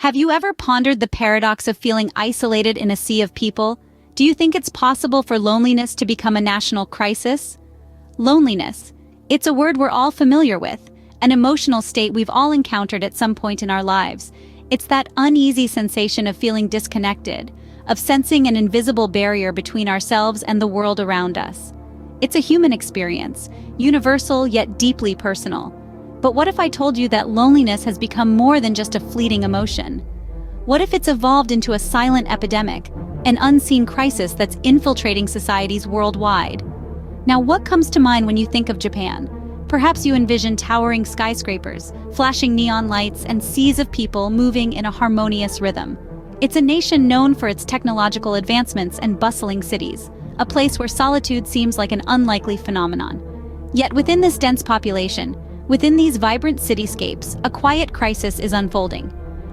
Have you ever pondered the paradox of feeling isolated in a sea of people? Do you think it's possible for loneliness to become a national crisis? Loneliness. It's a word we're all familiar with, an emotional state we've all encountered at some point in our lives. It's that uneasy sensation of feeling disconnected, of sensing an invisible barrier between ourselves and the world around us. It's a human experience, universal yet deeply personal. But what if I told you that loneliness has become more than just a fleeting emotion? What if it's evolved into a silent epidemic, an unseen crisis that's infiltrating societies worldwide? Now, what comes to mind when you think of Japan? Perhaps you envision towering skyscrapers, flashing neon lights, and seas of people moving in a harmonious rhythm. It's a nation known for its technological advancements and bustling cities, a place where solitude seems like an unlikely phenomenon. Yet within this dense population, within these vibrant cityscapes, a quiet crisis is unfolding.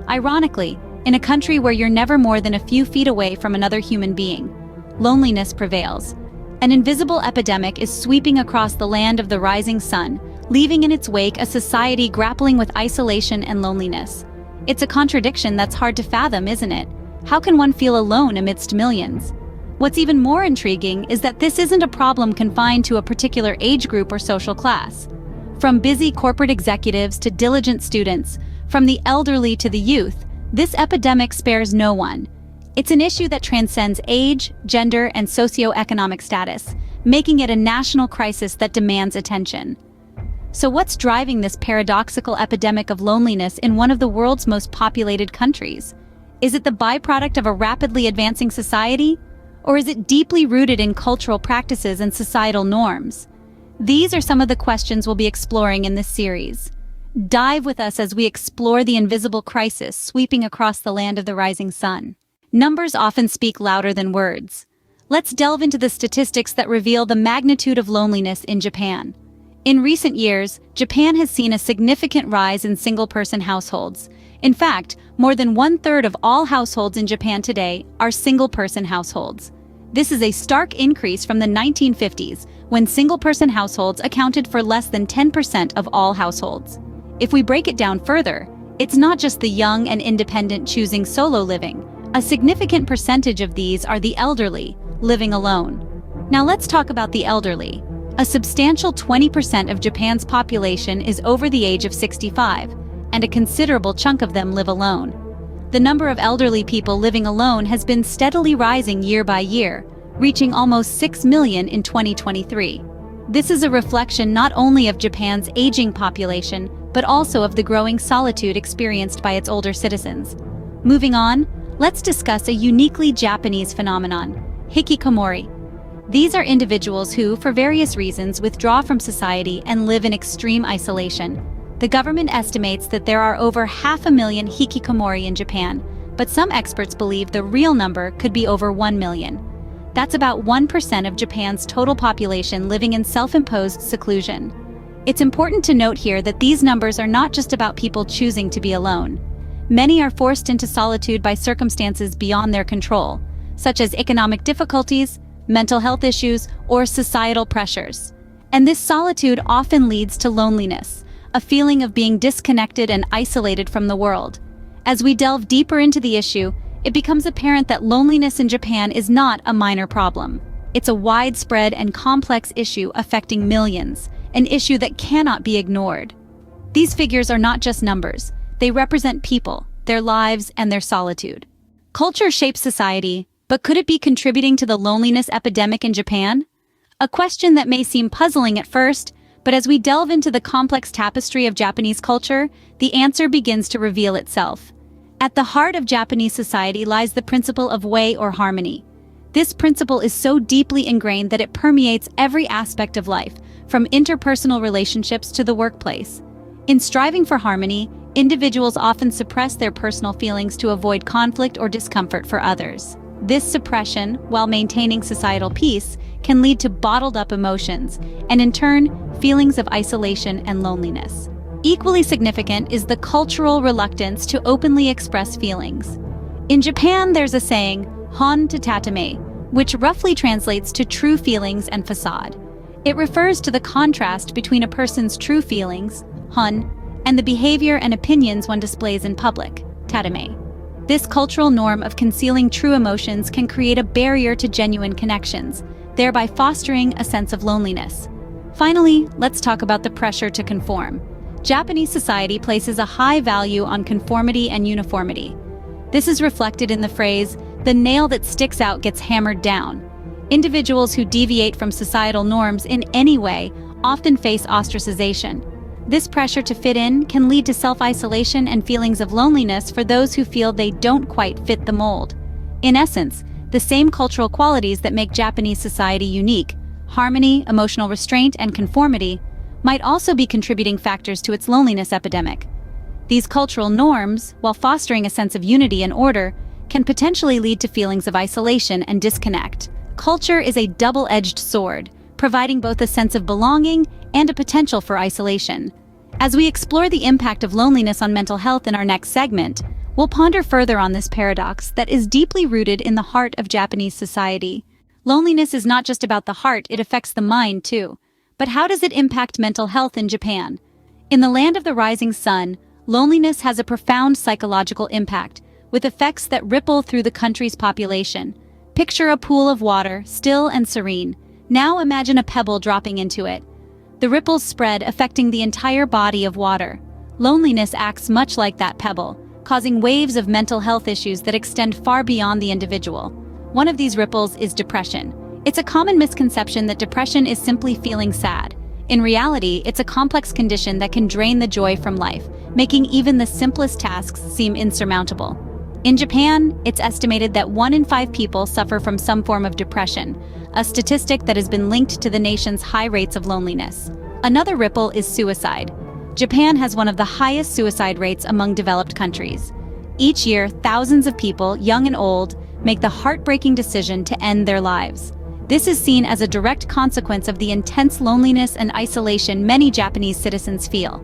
Ironically, in a country where you're never more than a few feet away from another human being, loneliness prevails. An invisible epidemic is sweeping across the land of the rising sun, leaving in its wake a society grappling with isolation and loneliness. It's a contradiction that's hard to fathom, isn't it? How can one feel alone amidst millions? What's even more intriguing is that this isn't a problem confined to a particular age group or social class. From busy corporate executives to diligent students, from the elderly to the youth, this epidemic spares no one. It's an issue that transcends age, gender, and socioeconomic status, making it a national crisis that demands attention. So what's driving this paradoxical epidemic of loneliness in one of the world's most populated countries? Is it the byproduct of a rapidly advancing society? Or is it deeply rooted in cultural practices and societal norms? These are some of the questions we'll be exploring in this series. Dive with us as we explore the invisible crisis sweeping across the land of the rising sun. Numbers often speak louder than words. Let's delve into the statistics that reveal the magnitude of loneliness in Japan. In recent years, Japan has seen a significant rise in single-person households. In fact, more than 1/3 of all households in Japan today are single-person households. This is a stark increase from the 1950s, when single-person households accounted for less than 10% of all households. If we break it down further, it's not just the young and independent choosing solo living. A significant percentage of these are the elderly, living alone. Now let's talk about the elderly. A substantial 20% of Japan's population is over the age of 65, and a considerable chunk of them live alone. The number of elderly people living alone has been steadily rising year by year, reaching almost 6 million in 2023. This is a reflection not only of Japan's aging population, but also of the growing solitude experienced by its older citizens. Moving on, let's discuss a uniquely Japanese phenomenon, hikikomori. These are individuals who, for various reasons, withdraw from society and live in extreme isolation. The government estimates that there are over 500,000 hikikomori in Japan, but some experts believe the real number could be over 1 million. That's about 1% of Japan's total population living in self-imposed seclusion. It's important to note here that these numbers are not just about people choosing to be alone. Many are forced into solitude by circumstances beyond their control, such as economic difficulties, mental health issues, or societal pressures. And this solitude often leads to loneliness, a feeling of being disconnected and isolated from the world. As we delve deeper into the issue, it becomes apparent that loneliness in Japan is not a minor problem. It's a widespread and complex issue affecting millions, an issue that cannot be ignored. These figures are not just numbers. They represent people, their lives, and their solitude. Culture shapes society, but could it be contributing to the loneliness epidemic in Japan? A question that may seem puzzling at first, but as we delve into the complex tapestry of Japanese culture, the answer begins to reveal itself. At the heart of Japanese society lies the principle of way or harmony. This principle is so deeply ingrained that it permeates every aspect of life, from interpersonal relationships to the workplace. In striving for harmony, individuals often suppress their personal feelings to avoid conflict or discomfort for others. This suppression, while maintaining societal peace, can lead to bottled-up emotions, and in turn, feelings of isolation and loneliness. Equally significant is the cultural reluctance to openly express feelings. In Japan, there's a saying, hon to tatame, which roughly translates to true feelings and facade. It refers to the contrast between a person's true feelings, hon, and the behavior and opinions one displays in public, tatame. This cultural norm of concealing true emotions can create a barrier to genuine connections, thereby fostering a sense of loneliness. Finally, let's talk about the pressure to conform. Japanese society places a high value on conformity and uniformity. This is reflected in the phrase, "the nail that sticks out gets hammered down." Individuals who deviate from societal norms in any way often face ostracization. This pressure to fit in can lead to self-isolation and feelings of loneliness for those who feel they don't quite fit the mold. In essence, the same cultural qualities that make Japanese society unique, harmony, emotional restraint, and conformity, might also be contributing factors to its loneliness epidemic. These cultural norms, while fostering a sense of unity and order, can potentially lead to feelings of isolation and disconnect. Culture is a double-edged sword, providing both a sense of belonging and a potential for isolation. As we explore the impact of loneliness on mental health in our next segment, we'll ponder further on this paradox that is deeply rooted in the heart of Japanese society. Loneliness is not just about the heart, it affects the mind too. But how does it impact mental health in Japan? In the land of the rising sun, loneliness has a profound psychological impact, with effects that ripple through the country's population. Picture a pool of water, still and serene. Now imagine a pebble dropping into it. The ripples spread, affecting the entire body of water. Loneliness acts much like that pebble, causing waves of mental health issues that extend far beyond the individual. One of these ripples is depression. It's a common misconception that depression is simply feeling sad. In reality, it's a complex condition that can drain the joy from life, making even the simplest tasks seem insurmountable. In Japan, it's estimated that 1 in 5 people suffer from some form of depression, a statistic that has been linked to the nation's high rates of loneliness. Another ripple is suicide. Japan has one of the highest suicide rates among developed countries. Each year, thousands of people, young and old, make the heartbreaking decision to end their lives. This is seen as a direct consequence of the intense loneliness and isolation many Japanese citizens feel.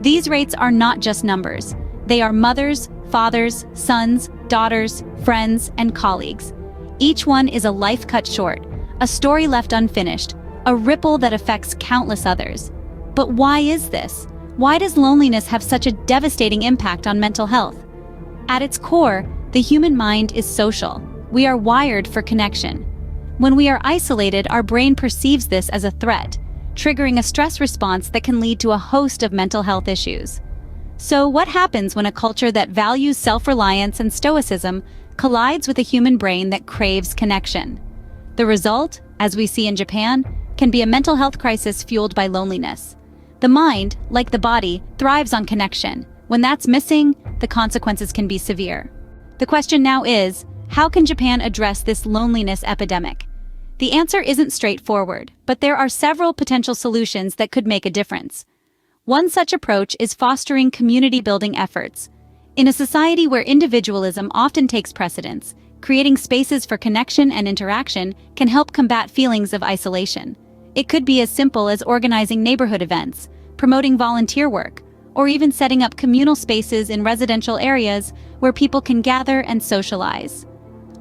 These rates are not just numbers. They are mothers, fathers, sons, daughters, friends, and colleagues. Each one is a life cut short, a story left unfinished, a ripple that affects countless others. But why is this? Why does loneliness have such a devastating impact on mental health? At its core, the human mind is social. We are wired for connection. When we are isolated, our brain perceives this as a threat, triggering a stress response that can lead to a host of mental health issues. So what happens when a culture that values self-reliance and stoicism collides with a human brain that craves connection? The result, as we see in Japan, can be a mental health crisis fueled by loneliness. The mind, like the body, thrives on connection. When that's missing, the consequences can be severe. The question now is, how can Japan address this loneliness epidemic? The answer isn't straightforward, but there are several potential solutions that could make a difference. One such approach is fostering community-building efforts. In a society where individualism often takes precedence, creating spaces for connection and interaction can help combat feelings of isolation. It could be as simple as organizing neighborhood events, promoting volunteer work, or even setting up communal spaces in residential areas where people can gather and socialize.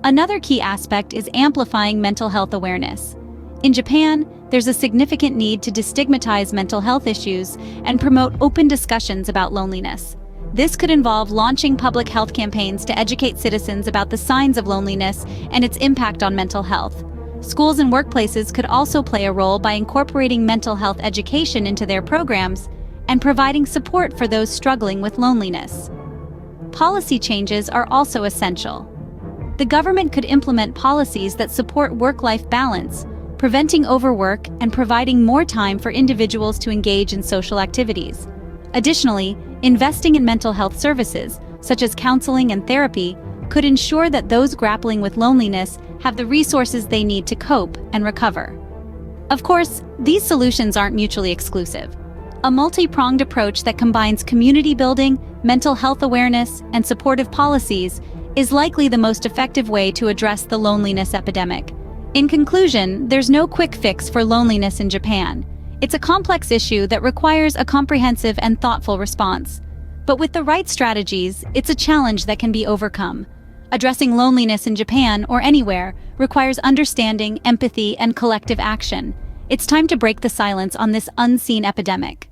Another key aspect is amplifying mental health awareness. In Japan, there's a significant need to destigmatize mental health issues and promote open discussions about loneliness. This could involve launching public health campaigns to educate citizens about the signs of loneliness and its impact on mental health. Schools and workplaces could also play a role by incorporating mental health education into their programs and providing support for those struggling with loneliness. Policy changes are also essential. The government could implement policies that support work-life balance, preventing overwork and providing more time for individuals to engage in social activities. Additionally, investing in mental health services, such as counseling and therapy, could ensure that those grappling with loneliness have the resources they need to cope and recover. Of course, these solutions aren't mutually exclusive. A multi-pronged approach that combines community building, mental health awareness, and supportive policies is likely the most effective way to address the loneliness epidemic. In conclusion, there's no quick fix for loneliness in Japan. It's a complex issue that requires a comprehensive and thoughtful response. But with the right strategies, it's a challenge that can be overcome. Addressing loneliness in Japan or anywhere requires understanding, empathy, and collective action. It's time to break the silence on this unseen epidemic.